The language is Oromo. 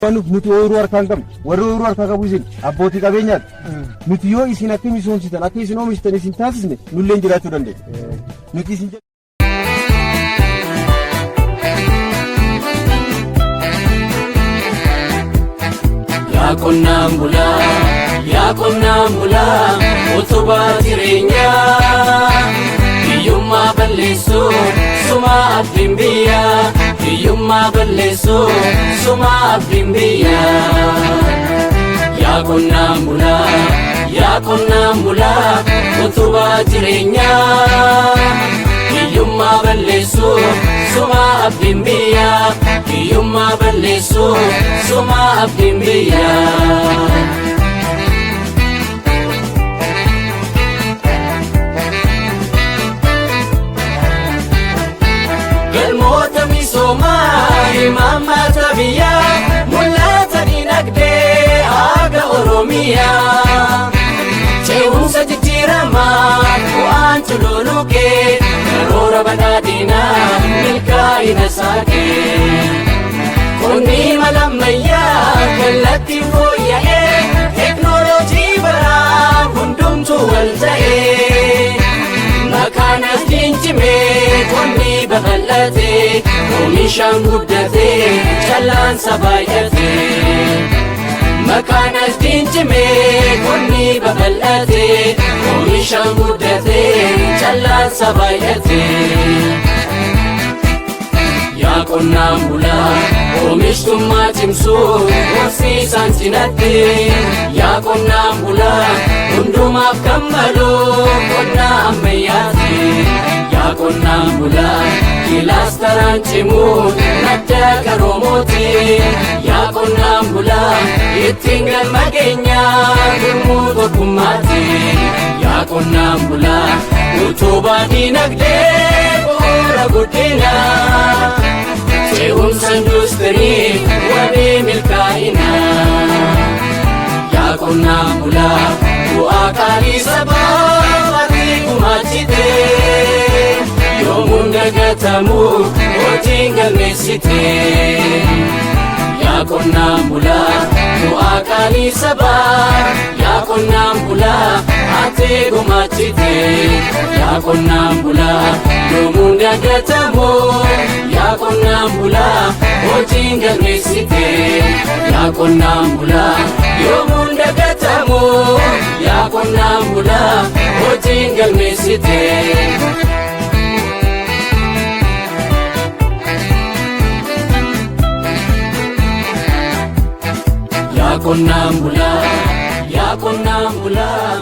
nuti ooyiruu harkaan qabnu warri ooyiruu harkaa qabu isin abbootii qabeenyaati. Nuti yoo isin akka misoomsitan akka isin oomishtan isin taasisne nulleen jiraachuu dandeenya. Nuti isin yaa qonnaan bulaa utubaa jireenyaa hiyyummaa balleessuu suma abdiin biyyaa hiyyummaa balleessuu suma abdiin biyyaa yaa qonnaan bulaa utubaa jireenyaa hiyyummaa balleessuu suma abdiin biyyaa hiyyummaa balleessuu suma abdiin biyyaa galmoota misoomaa imaammata biyyaa mul'ata dinagdee aadaa Oromiyaa ce'umsa jijjiiramaa bu'aan cululuqee karoora badhaadhinaa milkaa'ina saaqee qonni mala ammayyaa kallattiin fooyya'ee teknooloojii baraa hundumtuu wal ta'ee makaanas dincimee qonni babal'atee oomishaan guddatee callaansa baay'atee makaanas dincimee qonni babal'atee oomishaan guddatee callaansa baay'atee yaa qonnaan bulaa oomishtummaa cimsuu horsiisaan cinattee yaa qonnaan bulaa hundumaaf kan malu qonna ammayyaati yaa qonnaan bulaa kilaastaraan cimuun madda qaroomooti yaa qonnaan bulaa ittiin galma keenyaa gurmuu tokkummaati yaa qonnaan bulaa utubaa dinagdee bu'uura guddinaa ce'umsa industirii wabii milkaa'inaa yaa qonnaan bulaa bu'aa qaalii sabaa ati gumaachitee yoomuun dagatamu hojiin galmeessitee yaa qonnaan bulaa bu'aa qaalii sabaa yaa qonnaan bulaa ati gumaachitee yaa qonnaan bulaa yoomuun dagatamu yaa qonnaan bulaa hojiin galmeessitee yaa qonnaan bulaa yoomuun dagatamu yaa qonnaan bulaa hojiin galmeessitee yaa qonnaan bulaa